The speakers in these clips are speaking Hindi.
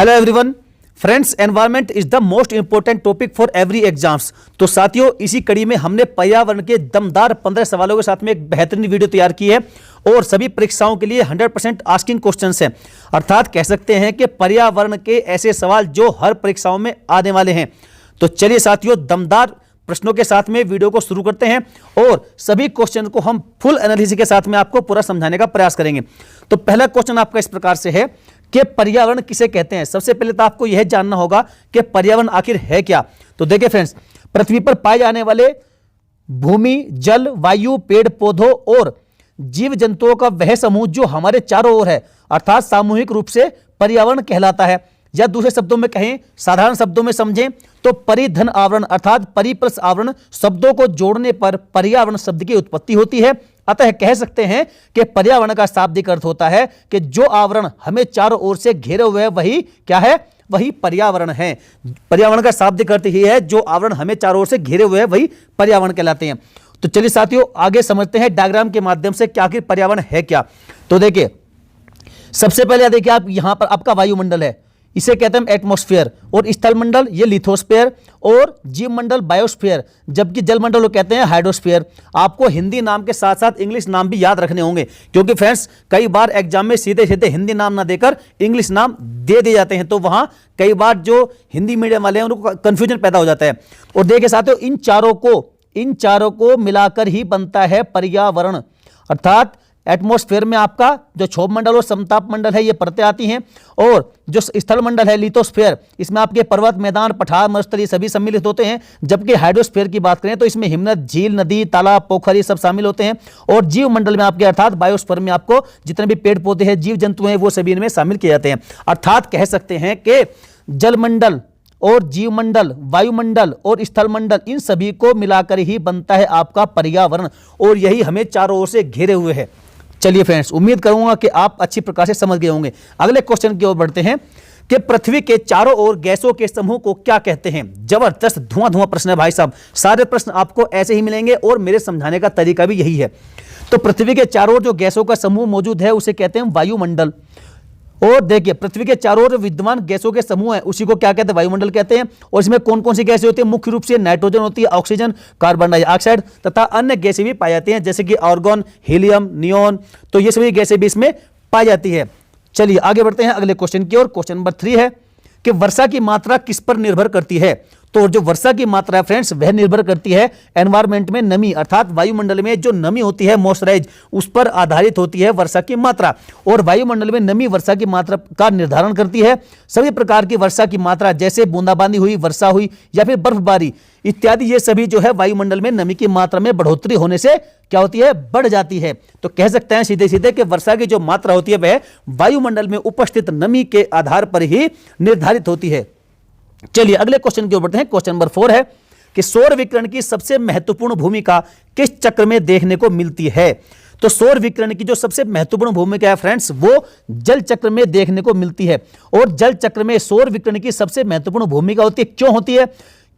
Hello everyone friends, environment is the most important topic for every exams. तो साथियों, इसी कड़ी में हमने पर्यावरण के दमदार 15 सवालों के साथ में एक बेहतरीन वीडियो तैयार की है और सभी परीक्षाओं के लिए 100% आस्किंग क्वेश्चंस हैं। अर्थात कह सकते हैं कि पर्यावरण के ऐसे सवाल जो हर परीक्षाओं में आने वाले हैं। तो चलिए साथियों, दमदार प्रश्नों के साथ में वीडियो को शुरू करते हैं और सभी क्वेश्चन को हम फुल एनालिसिस के साथ में आपको पूरा समझाने का प्रयास करेंगे। तो पहला क्वेश्चन आपका इस प्रकार से है कि पर्यावरण किसे कहते हैं। सबसे पहले तो आपको यह जानना होगा कि पर्यावरण आखिर है क्या। तो देखिए फ्रेंड्स, पृथ्वी पर पाए जाने वाले भूमि, जल, वायु, पेड़ पौधों और जीव जंतुओं का वह समूह जो हमारे चारों ओर है, अर्थात सामूहिक रूप से पर्यावरण कहलाता है। या दूसरे शब्दों में कहें, साधारण शब्दों में समझें तो परिधन आवरण अर्थात परिप्लस आवरण शब्दों को जोड़ने पर पर्यावरण शब्द की उत्पत्ति होती है। अतः कह सकते हैं कि पर्यावरण का शाब्दिक अर्थ होता है कि जो आवरण हमें चारों ओर से घेरे हुए है वही क्या है, वही पर्यावरण है। पर्यावरण का शाब्दिक अर्थ ही है जो आवरण हमें चारों ओर से घेरे हुए है वही पर्यावरण कहलाते हैं। तो चलिए साथियों, आगे समझते हैं डायग्राम के माध्यम से कि आखिर पर्यावरण है क्या। तो देखिए, सबसे पहले देखिए आप यहां पर आपका वायुमंडल है, इसे कहते हैं एटमॉस्फेयर, और स्थलमंडल ये लिथोस्फेयर, और जीवमंडल बायोस्फेयर, जबकि जलमंडल को कहते हैं हाइड्रोस्फेयर। आपको हिंदी नाम के साथ साथ इंग्लिश नाम भी याद रखने होंगे, क्योंकि फ्रेंड्स कई बार एग्जाम में सीधे सीधे हिंदी नाम ना देकर इंग्लिश नाम दे दिए जाते हैं, तो वहां कई बार जो हिंदी मीडियम वाले हैं उनको कंफ्यूजन पैदा हो जाता है। और देखिए साथियों, इन चारों को मिलाकर ही बनता है पर्यावरण। अर्थात एटमॉस्फेयर में आपका जो क्षोभ मंडल और समताप मंडल है ये परतें आती हैं, और जो स्थल मंडल है लिथोस्फेयर, इसमें आपके पर्वत, मैदान, पठार, मरुस्थल ये सभी सम्मिलित होते हैं। जबकि हाइड्रोस्फेयर की बात करें तो इसमें हिमनद, झील, नदी, तालाब, पोखर ये सब शामिल होते हैं। और जीव मंडल में आपके अर्थात बायोस्फीयर में आपको जितने भी पेड़ पौधे हैं, जीव जंतु हैं, वो सभी इनमें शामिल किए जाते हैं। अर्थात कह सकते हैं कि जलमंडल और जीवमंडल, वायुमंडल और स्थलमंडल, इन सभी को मिलाकर ही बनता है आपका पर्यावरण, और यही हमें चारों ओर से घेरे हुए है। चलिए फ्रेंड्स, उम्मीद करूंगा कि आप अच्छी प्रकार से समझ गए होंगे। अगले क्वेश्चन की ओर बढ़ते हैं कि पृथ्वी के चारों ओर गैसों के समूह को क्या कहते हैं। जबरदस्त धुआं प्रश्न है भाई साहब, सारे प्रश्न आपको ऐसे ही मिलेंगे और मेरे समझाने का तरीका भी यही है। तो पृथ्वी के चारों ओर जो गैसों का समूह मौजूद है उसे कहते हैं वायुमंडल। और देखिए, पृथ्वी के चारों ओर विद्यमान गैसों के समूह है उसी को क्या कहते हैं, वायुमंडल कहते हैं। और इसमें कौन कौन सी गैसें होती है, मुख्य रूप से नाइट्रोजन होती है, ऑक्सीजन, कार्बन डाइऑक्साइड तथा अन्य गैसें भी पाई जाती हैं, जैसे कि आर्गन, हीलियम, नियोन। तो ये सभी गैसें भी इसमें पाई जाती है। चलिए आगे बढ़ते हैं अगले क्वेश्चन की ओर। क्वेश्चन नंबर 3 है कि वर्षा की मात्रा किस पर निर्भर करती है। तो जो वर्षा की मात्रा है फ्रेंड्स, वह निर्भर करती है एनवायरमेंट में नमी, अर्थात वायुमंडल में जो नमी होती है, मॉइस्चराइज, उस पर आधारित होती है वर्षा की मात्रा। और वायुमंडल में नमी वर्षा की मात्रा का निर्धारण करती है। सभी प्रकार की वर्षा की मात्रा, जैसे बूंदाबांदी हुई, वर्षा हुई या फिर बर्फबारी इत्यादि, ये सभी जो है वायुमंडल में नमी की मात्रा में बढ़ोतरी होने से क्या होती है, बढ़ जाती है। तो कह सकते हैं सीधे सीधे कि वर्षा की जो मात्रा होती है वह वायुमंडल में उपस्थित नमी के आधार पर ही निर्धारित होती है। चलिए अगले क्वेश्चन की ओर बढ़ते हैं। क्वेश्चन नंबर 4 है कि सौर विकिरण की सबसे महत्वपूर्ण भूमिका किस चक्र में देखने को मिलती है। तो सौर विकिरण की जो सबसे महत्वपूर्ण भूमिका है फ्रेंड्स, वो जल चक्र में देखने को मिलती है। और जल चक्र में सौर विकिरण की सबसे महत्वपूर्ण भूमिका होती है। क्यों होती है?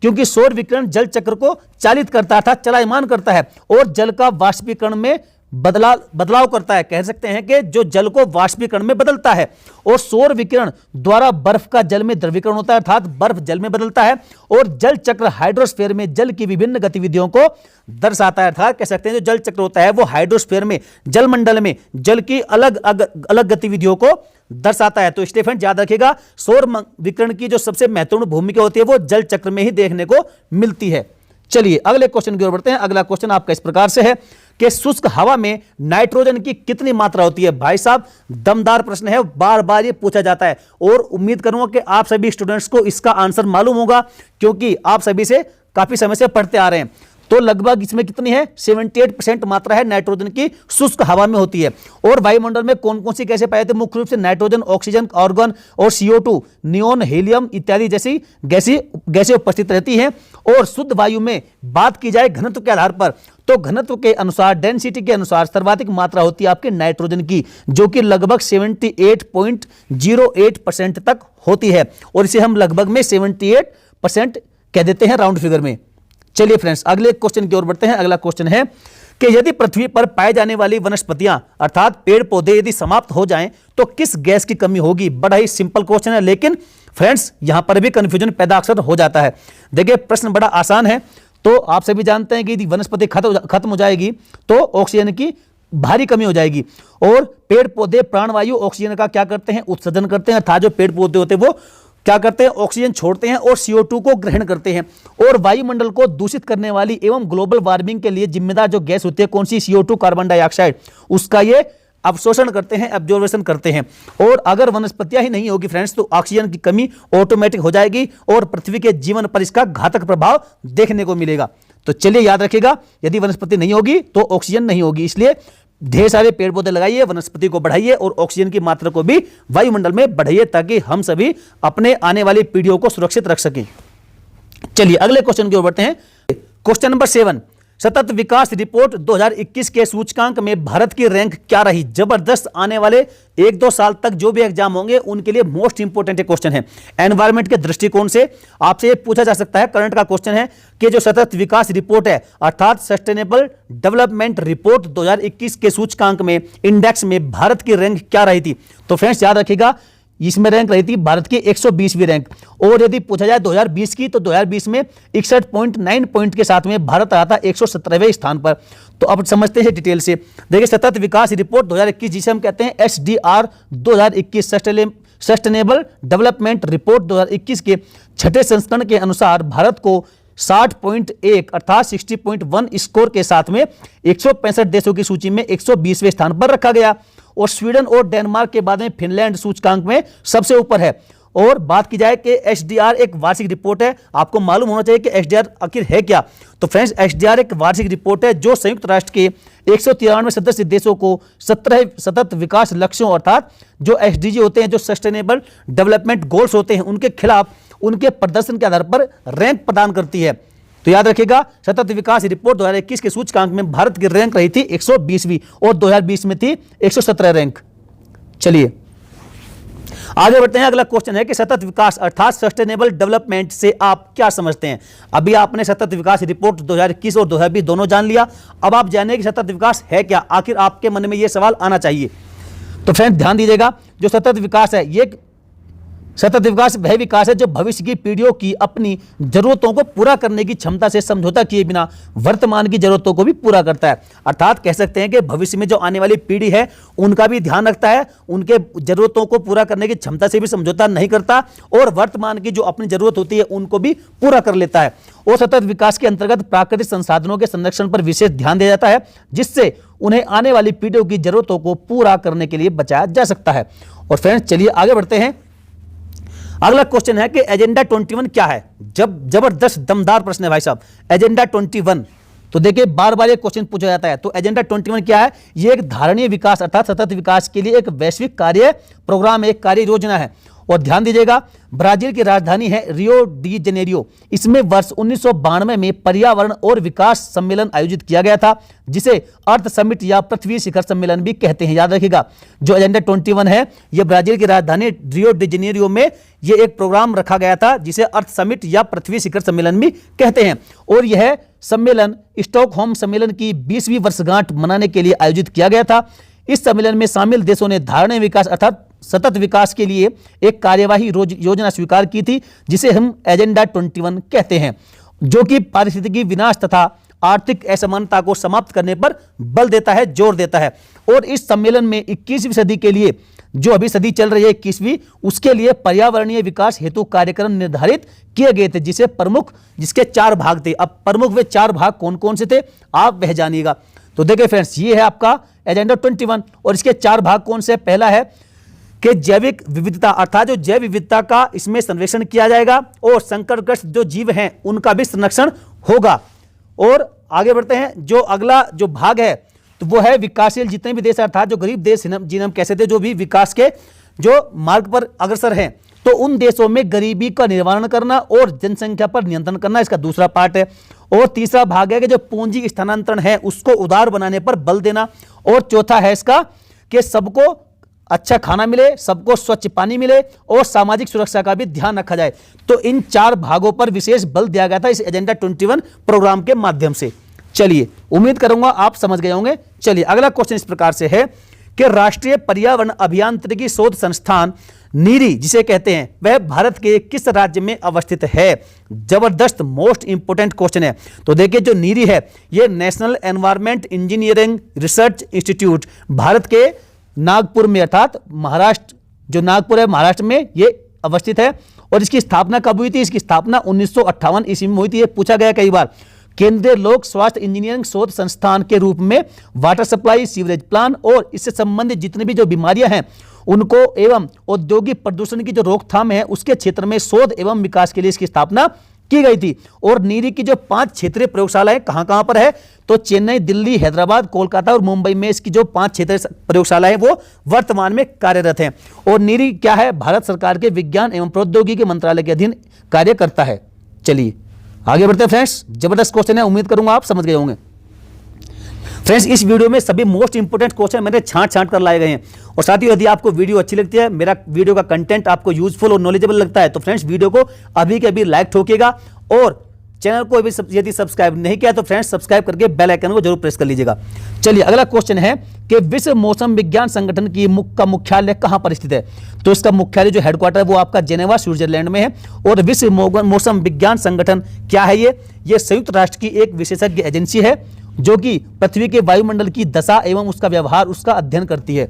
क्योंकि सौर विकिरण जल चक्र को चालित करता था, चलायमान करता है, और जल का वाष्पीकरण में बदलाव करता है। कह सकते हैं कि जो जल को वाष्पीकरण में बदलता है। और सौर विकिरण द्वारा बर्फ का जल में द्रवीकरण होता है, अर्थात बर्फ जल में बदलता है। और जल चक्र हाइड्रोस्फीयर में जल की विभिन्न गतिविधियों को दर्शाता है। अर्थात कह सकते हैं जो जल चक्र होता है वो हाइड्रोस्फीयर में, जलमंडल में जल की अलग अलग गतिविधियों को दर्शाता है। तो इसलिए फ्रेंड याद रखिएगा, सौर विकिरण की जो सबसे महत्वपूर्ण भूमिका होती है वो जल चक्र में ही देखने को मिलती है। चलिए अगले क्वेश्चन की ओर बढ़ते हैं। अगला क्वेश्चन आपका इस प्रकार से है कि शुष्क हवा में नाइट्रोजन की कितनी मात्रा होती है। भाई साहब दमदार प्रश्न है, बार बार ये पूछा जाता है, और उम्मीद करूंगा कि आप सभी स्टूडेंट्स को इसका आंसर मालूम होगा, क्योंकि आप सभी से काफी समय से पढ़ते आ रहे हैं। तो लगभग इसमें कितनी है, 78% मात्रा है नाइट्रोजन की शुष्क हवा में होती है। और वायुमंडल में कौन कौन सी गैसें पाई जाती है, मुख्य रूप से नाइट्रोजन, ऑक्सीजन, आर्गन और CO2, नियोन, हीलियम इत्यादि जैसी गैसें उपस्थित रहती हैं। और शुद्ध वायु में बात की जाए घनत्व के आधार पर, तो घनत्व के अनुसार, डेंसिटी के अनुसार सर्वाधिक मात्रा होती है आपके नाइट्रोजन की, जो कि लगभग 78.08% तक होती है। और इसे हम लगभग में 78% कह देते हैं राउंड फिगर में। चलिए फ्रेंड्स अगले क्वेश्चन की ओर बढ़ते हैं। अगला क्वेश्चन है कि यदि पृथ्वी पर पाए जाने वाली वनस्पतियां अर्थात पेड़ पौधे यदि समाप्त हो जाएं तो किस गैस की कमी होगी। बड़ा ही सिंपल क्वेश्चन है, लेकिन फ्रेंड्स यहां पर भी कंफ्यूजन पैदा अक्सर हो जाता है। देखिए प्रश्न बड़ा आसान है। तो आप सभी जानते हैं कि यदि वनस्पति खत्म हो जाएगी तो ऑक्सीजन की भारी कमी हो जाएगी, और पेड़ पौधे प्राणवायु ऑक्सीजन का क्या करते हैं, उत्सर्जन करते हैं। अर्थात जो पेड़ पौधे होते हैं वो क्या करते हैं, ऑक्सीजन छोड़ते हैं और CO2 को ग्रहण करते हैं। और वायुमंडल को दूषित करने वाली एवं ग्लोबल वार्मिंग के लिए जिम्मेदार जो गैस होती है कौन सी, CO2 कार्बन डाइऑक्साइड, उसका ये अवशोषण करते हैं, एब्जॉर्प्शन करते हैं। और अगर वनस्पतियां ही नहीं होगी फ्रेंड्स तो ऑक्सीजन की कमी ऑटोमेटिक हो जाएगी और पृथ्वी के जीवन पर इसका घातक प्रभाव देखने को मिलेगा। तो चलिए याद रखिएगा, यदि वनस्पति नहीं होगी तो ऑक्सीजन नहीं होगी, इसलिए ढेर सारे पेड़ पौधे लगाइए, वनस्पति को बढ़ाइए और ऑक्सीजन की मात्रा को भी वायुमंडल में बढ़ाइए ताकि हम सभी अपने आने वाली पीढ़ियों को सुरक्षित रख सकें। चलिए अगले क्वेश्चन की ओर बढ़ते हैं। क्वेश्चन नंबर 7, सतत विकास रिपोर्ट 2021 के सूचकांक में भारत की रैंक क्या रही। जबरदस्त, आने वाले 1-2 साल तक जो भी एग्जाम होंगे उनके लिए मोस्ट इंपोर्टेंट क्वेश्चन है। एनवायरमेंट के दृष्टिकोण से आपसे ये पूछा जा सकता है, करंट का क्वेश्चन है कि जो सतत विकास रिपोर्ट है अर्थात सस्टेनेबल डेवलपमेंट रिपोर्ट 2021 के सूचकांक में, इंडेक्स में भारत की रैंक क्या रही थी। तो फ्रेंड्स याद रखिएगा, इसमें रैंक रही थी भारत की 120वीं रैंक। और यदि पूछा जाए 2020 की तो 2020 में 61.9 पॉइंट के साथ में भारत आया था 117वें स्थान पर। तो अब समझते हैं डिटेल से। देखिए सतत विकास रिपोर्ट 2021 जिसे हम कहते हैं SDR 2021 सस्टेनेबल डेवलपमेंट रिपोर्ट 2021 के छठे संस्करण के अनुसार भारत को 60.1 अर्थात 60.1 स्कोर के साथ में 165 देशों की सूची में 120वें स्थान पर रखा गया। और स्वीडन और डेनमार्क के बाद में फिनलैंड सूचकांक में सबसे ऊपर है। और बात की जाए कि SDR एक वार्षिक रिपोर्ट है, आपको मालूम होना चाहिए कि SDR आखिर है क्या। तो फ्रेंड्स SDR एक वार्षिक रिपोर्ट है जो संयुक्त राष्ट्र के 193 सदस्य देशों को 17 सतत विकास लक्ष्यों अर्थात जो SDG होते हैं, जो सस्टेनेबल डेवलपमेंट गोल्स होते हैं, उनके खिलाफ उनके प्रदर्शन के आधार पर रैंक प्रदान करती है। तो याद रखिएगा, सतत विकास रिपोर्ट 2021 के सूचकांक में भारत की रैंक रही थी 120वीं और 2020 में थी 117 रैंक। चलिए आगे बढ़ते हैं। अगला क्वेश्चन है कि सतत विकास अर्थात सस्टेनेबल डेवलपमेंट से आप क्या समझते हैं। अभी आपने सतत विकास रिपोर्ट 2021 और 2020 दोनों जान लिया, अब आप जानें कि सतत विकास है क्या। आखिर आपके मन में यह सवाल आना चाहिए। तो फ्रेंड ध्यान दीजिएगा, जो सतत विकास है ये सतत विकास वह विकास है जो भविष्य की पीढ़ियों की अपनी जरूरतों को पूरा करने की क्षमता से समझौता किए बिना वर्तमान की जरूरतों को भी पूरा करता है। अर्थात कह सकते हैं कि भविष्य में जो आने वाली पीढ़ी है उनका भी ध्यान रखता है, उनके जरूरतों को पूरा करने की क्षमता से भी समझौता नहीं करता और वर्तमान की जो अपनी जरूरत होती है उनको भी पूरा कर लेता है। और सतत विकास के अंतर्गत प्राकृतिक संसाधनों के संरक्षण पर विशेष ध्यान दिया जाता है जिससे उन्हें आने वाली पीढ़ियों की जरूरतों को पूरा करने के लिए बचाया जा सकता है। और फ्रेंड्स चलिए आगे बढ़ते हैं। अगला क्वेश्चन है कि एजेंडा 21 क्या है। जबरदस्त दमदार प्रश्न है भाई साहब, एजेंडा 21। तो देखिए बार बार ये क्वेश्चन पूछा जाता है। तो एजेंडा 21 क्या है, ये एक धारणीय विकास अर्थात सतत विकास के लिए एक वैश्विक कार्य प्रोग्राम, एक कार्य योजना है। और ध्यान दीजिएगा, ब्राजील की राजधानी है रियो डी जेनेरियो। इसमें वर्ष 1992 में पर्यावरण और विकास सम्मेलन आयोजित किया गया था जिसे अर्थ समिट या पृथ्वी शिखर सम्मेलन भी कहते हैं। याद रखिएगा, जो एजेंडा 21 है यह ब्राजील की राजधानी रियो डी जेनेरियो में यह एक प्रोग्राम रखा गया था जिसे अर्थ समिट या पृथ्वी शिखर सम्मेलन भी कहते हैं। और यह सम्मेलन स्टॉकहोम सम्मेलन की 20वीं वर्षगांठ मनाने के लिए आयोजित किया गया था। इस सम्मेलन में शामिल देशों ने धारणीय विकास अर्थात सतत विकास के लिए एक कार्यवाही योजना स्वीकार की थी जिसे हम एजेंडा 21 कहते हैं, जो कि पारिस्थितिकी विनाश तथा आर्थिक असमानता को समाप्त करने पर बल देता है, जोर देता है। और इस सम्मेलन में 21वीं सदी के लिए, जो अभी सदी चल रही है 21वीं, उसके लिए पर्यावरणीय विकास हेतु कार्यक्रम निर्धारित किए गए थे जिसके 4 भाग थे। अब प्रमुख वे 4 भाग कौन कौन से थे आप वह जानिएगा। तो देखिए फ्रेंड्स, ये है आपका एजेंडा 21 और इसके 4 भाग कौन से। पहला है कि जैविक विविधता अर्थात जो जैव विविधता का इसमें संरक्षण किया जाएगा और संकटग्रस्त जो जीव हैं उनका भी संरक्षण होगा। और आगे बढ़ते हैं, जो अगला जो भाग है तो वो है विकासशील जितने भी देश अर्थात जो गरीब देश जिन्हें हम कहते थे, जो भी विकास के जो मार्ग पर अग्रसर हैं, तो उन देशों में गरीबी का निवारण करना और जनसंख्या पर नियंत्रण करना इसका दूसरा पार्ट है। और तीसरा भाग है कि जो पूंजी स्थानांतरण है उसको उदार बनाने पर बल देना। और चौथा है इसका कि सबको अच्छा खाना मिले, सबको स्वच्छ पानी मिले और सामाजिक सुरक्षा का भी ध्यान रखा जाए। तो इन 4 भागों पर विशेष बल दिया गया था इस एजेंडा 21 प्रोग्राम के माध्यम से। चलिए, उम्मीद करूंगा आप समझ गए होंगे। चलिए, अगला क्वेश्चन इस प्रकार से है कि राष्ट्रीय पर्यावरण अभियांत्रिकी शोध संस्थान नीरी जिसे कहते हैं वह भारत के किस राज्य में अवस्थित है? जबरदस्त, मोस्ट इंपोर्टेंट क्वेश्चन है। तो देखिए, जो नीरी है ये national environment engineering research institute Bharat के नागपुर में, अर्थात महाराष्ट्र, जो नागपुर है महाराष्ट्र में ये अवस्थित है। और इसकी स्थापना कब हुई थी? इसकी स्थापना 1958 ईस्वी में हुई थी। ये पूछा गया कई बार। केंद्रीय लोक स्वास्थ्य इंजीनियरिंग शोध संस्थान के रूप में वाटर सप्लाई, सीवरेज प्लान और इससे संबंधित जितनी भी जो बीमारियां हैं उनको एवं औद्योगिक प्रदूषण की जो रोकथाम है उसके क्षेत्र में शोध एवं विकास के लिए इसकी स्थापना की गई थी। और नीरी की जो 5 क्षेत्रीय प्रयोगशालाएं कहां पर है? तो चेन्नई, दिल्ली, हैदराबाद, कोलकाता और मुंबई में इसकी जो 5 क्षेत्रीय प्रयोगशालाएं वो वर्तमान में कार्यरत हैं। और नीरी क्या है? भारत सरकार के विज्ञान एवं प्रौद्योगिकी मंत्रालय के अधीन कार्य करता है। चलिए आगे बढ़ते हैं फ्रेंड्स, जबरदस्त क्वेश्चन है, उम्मीद करूंगा आप समझ गए होंगे। फ्रेंड्स, इस वीडियो में सभी मोस्ट इंपोर्टेंट क्वेश्चन मैंने छांट कर लाए गए हैं। और साथ ही यदि आपको वीडियो अच्छी लगती है, मेरा वीडियो का कंटेंट आपको यूजफुल और नॉलेजेबल लगता है, तो फ्रेंड्स वीडियो को अभी के अभी लाइक ठोकिएगा और चैनल को यदि सब्सक्राइब नहीं किया तो फ्रेंड्स सब्सक्राइब करके बेल आइकन को जरूर प्रेस कर लीजिएगा। चलिए, अगला क्वेश्चन है कि विश्व मौसम विज्ञान संगठन की का मुख्यालय कहां पर स्थित है? तो इसका मुख्यालय जो हेडक्वार्टर है वो आपका जेनेवा, स्विट्जरलैंड में है। और विश्व मौसम विज्ञान संगठन क्या है? ये संयुक्त राष्ट्र की एक विशेषज्ञ एजेंसी है जो कि पृथ्वी के वायुमंडल की दशा एवं उसका व्यवहार, उसका अध्ययन करती है।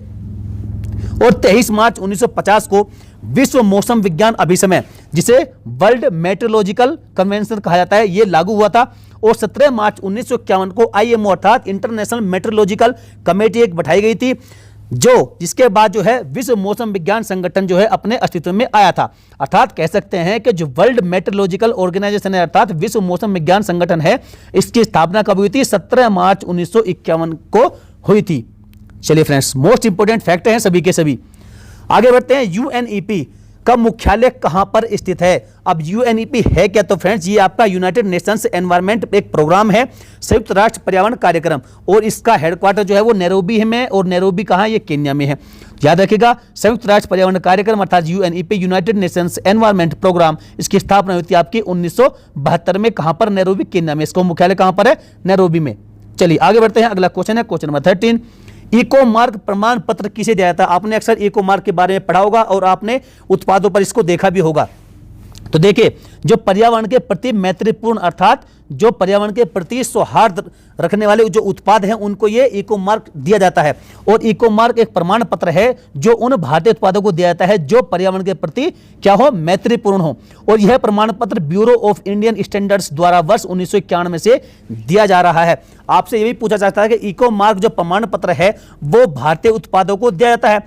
और 23 मार्च 1950 को विश्व मौसम विज्ञान अभिसमय, जिसे वर्ल्ड मेट्रोलॉजिकल कन्वेंशन कहा जाता है, यह लागू हुआ था। और 17 मार्च 1951 को IMO अर्थात इंटरनेशनल मेट्रोलॉजिकल कमेटी एक बैठाई गई थी, जो जिसके बाद जो है विश्व मौसम विज्ञान संगठन जो है अपने अस्तित्व में आया था। अर्थात कह सकते हैं कि जो वर्ल्ड मेट्रोलॉजिकल ऑर्गेनाइजेशन है अर्थात विश्व मौसम विज्ञान संगठन है, इसकी स्थापना कब हुई थी? 17 मार्च 1951 को हुई थी। चलिए फ्रेंड्स, मोस्ट इंपोर्टेंट फैक्ट हैं सभी के सभी। आगे बढ़ते हैं, UNEP का मुख्यालय कहां पर स्थित है? अब UNEP है क्या? तो फ्रेंड्स ये आपका यूनाइटेड नेशंस एनवायरनमेंट एक प्रोग्राम है, संयुक्त राष्ट्र पर्यावरण कार्यक्रम, और इसका हेडक्वार्टर जो है वो नैरोबी में। और नैरोबी कहां? ये केन्या में है। याद रखिएगा, संयुक्त राष्ट्र पर्यावरण कार्यक्रम अर्थात UNEP, United Nations Environment Programme, इसकी स्थापना हुई थी आपकी 1972 में। कहां पर? नैरोबी, केन्या में। इसका मुख्यालय कहां पर है? नैरोबी में। चलिए आगे बढ़ते हैं, अगला क्वेश्चन है क्वेश्चन नंबर 13। इको मार्क प्रमाण पत्र किसे दिया जाता है? आपने अक्सर इको मार्क के बारे में पढ़ा होगा और आपने उत्पादों पर इसको देखा भी होगा। तो देखिए, जो पर्यावरण के प्रति मैत्रीपूर्ण अर्थात जो पर्यावरण के प्रति सौहार्द रखने वाले जो उत्पाद हैं उनको ये इको मार्क दिया जाता है। और इको मार्क एक प्रमाण पत्र है जो उन भारतीय उत्पादों को दिया जाता है जो पर्यावरण के प्रति क्या हो? मैत्रीपूर्ण हो। और यह प्रमाण पत्र ब्यूरो ऑफ इंडियन स्टैंडर्ड्स द्वारा वर्ष 1991 से दिया जा रहा है। आपसे यह भी पूछा जाता है कि इको मार्क जो प्रमाण पत्र है वो भारतीय उत्पादों को दिया जाता है,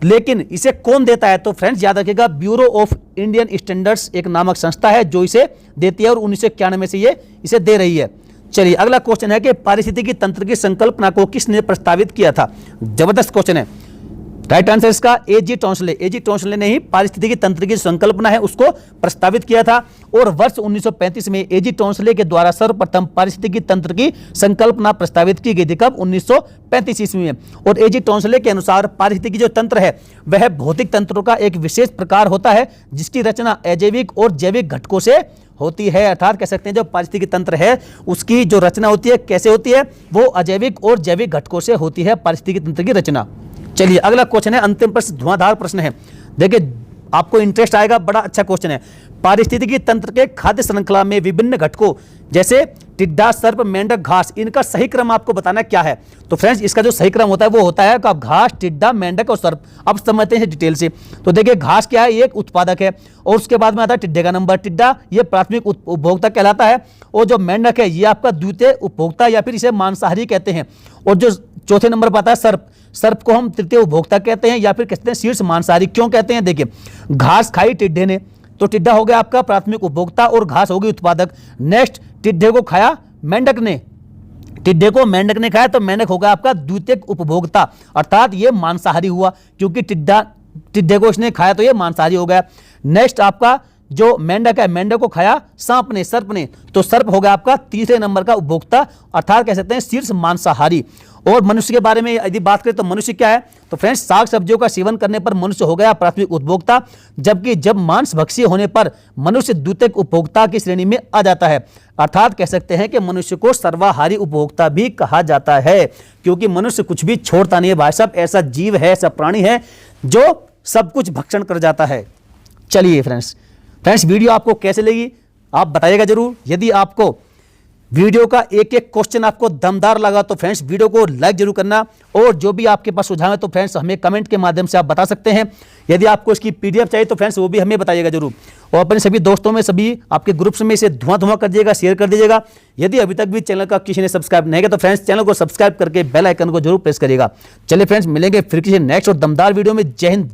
लेकिन इसे कौन देता है? तो फ्रेंड्स याद रखिएगा, ब्यूरो ऑफ इंडियन स्टैंडर्ड्स एक नामक संस्था है जो इसे देती है और 1991 से ये इसे दे रही है। चलिए अगला क्वेश्चन है कि पारिस्थितिकी तंत्र की संकल्पना को किसने प्रस्तावित किया था? जबरदस्त क्वेश्चन है। राइट आंसर इसका एजी टॉन्सले। एजी टॉन्सले ने ही पारिस्थितिकी तंत्र की संकल्पना है उसको प्रस्तावित किया था। और वर्ष 1935 में एजी टॉन्सले के द्वारा सर्वप्रथम पारिस्थितिकी तंत्र की संकल्पना प्रस्तावित की गई थी। कब? 1935 ईस्वी में। और एजी टॉन्सले के अनुसार पारिस्थितिकी जो तंत्र है वह भौतिक तंत्रों का एक विशेष प्रकार होता है जिसकी रचना अजैविक और जैविक घटकों से होती है। अर्थात कह सकते हैं जो पारिस्थितिकी तंत्र है उसकी जो रचना होती है कैसे होती है? वो अजैविक और जैविक घटकों से होती है पारिस्थितिकी तंत्र की रचना। चलिए अगला क्वेश्चन है, अंतिम प्रश्न, धुआंधार प्रश्न है। देखिए आपको इंटरेस्ट आएगा, बड़ा अच्छा क्वेश्चन है। पारिस्थितिकी तंत्र के खाद्य श्रृंखला में विभिन्न घटकों जैसे टिड्डा, सर्प, मेंढक, घास, इनका सही क्रम आपको बताना क्या है? तो फ्रेंड्स इसका जो सही क्रम होता है वो होता है कि घास, टिड्डा, मेंढक और सर्प। अब समझते हैं डिटेल से। तो देखिए घास क्या है? ये एक उत्पादक है। और उसके बाद में आता है टिड्डे का नंबर। टिड्डा ये प्राथमिक उपभोक्ता कहलाता है। और जो मेंढक है ये आपका द्वितीय उपभोक्ता या फिर इसे मांसाहारी कहते हैं। और जो चौथे नंबर पर आता है सर्प। सर्प को हम तृतीय उपभोक्ता कहते हैं या फिर कहते हैं शीर्ष मांसाहारी। क्यों कहते हैं? देखिए घास खाई टिड्डे ने, तो टिड्डा हो गया आपका प्राथमिक उपभोक्ता और घास होगी उत्पादक। नेक्स्ट टिड्डे को खाया मेंढक ने, टिड्डे को मेंढक ने खाया तो मेंढक होगा आपका द्वितीय उपभोक्ता, अर्थात ये मांसाहारी हुआ क्योंकि टिड्डे को इसने खाया तो ये मांसाहारी हो गया। नेक्स्ट आपका जो मेंढक है, मेंढक को खाया सांप ने, सर्प ने, तो सर्प हो गया आपका तीसरे नंबर का उपभोक्ता, अर्थात कह सकते हैं शीर्ष मांसाहारी। और मनुष्य के बारे में यदि बात करें तो मनुष्य क्या है, तो फ्रेंड्स साग सब्जियों का सेवन करने पर मनुष्य हो गया प्राथमिक उपभोक्ता, जबकि जब मांस भक्षी होने पर मनुष्य द्वितीयक उपभोक्ता की श्रेणी में आ जाता है। अर्थात कह सकते हैं कि मनुष्य को सर्वाहारी उपभोक्ता भी कहा जाता है, क्योंकि मनुष्य कुछ भी छोड़ता नहीं है भाई साहब, ऐसा जीव है, ऐसा प्राणी है जो सब कुछ भक्षण कर जाता है। चलिए फ्रेंड्स वीडियो आपको कैसे लगी आप बताइएगा जरूर। यदि आपको वीडियो का एक एक क्वेश्चन आपको दमदार लगा तो फ्रेंड्स वीडियो को लाइक जरूर करना, और जो भी आपके पास सुझाव है तो फ्रेंड्स हमें कमेंट के माध्यम से आप बता सकते हैं। यदि आपको इसकी पीडीएफ चाहिए तो फ्रेंड्स वो भी हमें बताइएगा जरूर, और अपने सभी दोस्तों में, सभी आपके ग्रुप्स में इसे धुआं कर दीजिएगा, शेयर कर दीजिएगा। यदि अभी तक भी चैनल का किसी ने सब्सक्राइब नहीं किया तो फ्रेंड्स चैनल को सब्सक्राइब करके बेल आइकन को जरूर प्रेस करिएगा। चलिए फ्रेंड्स मिलेंगे फिर किसी नेक्स्ट और दमदार वीडियो में। जय हिंद।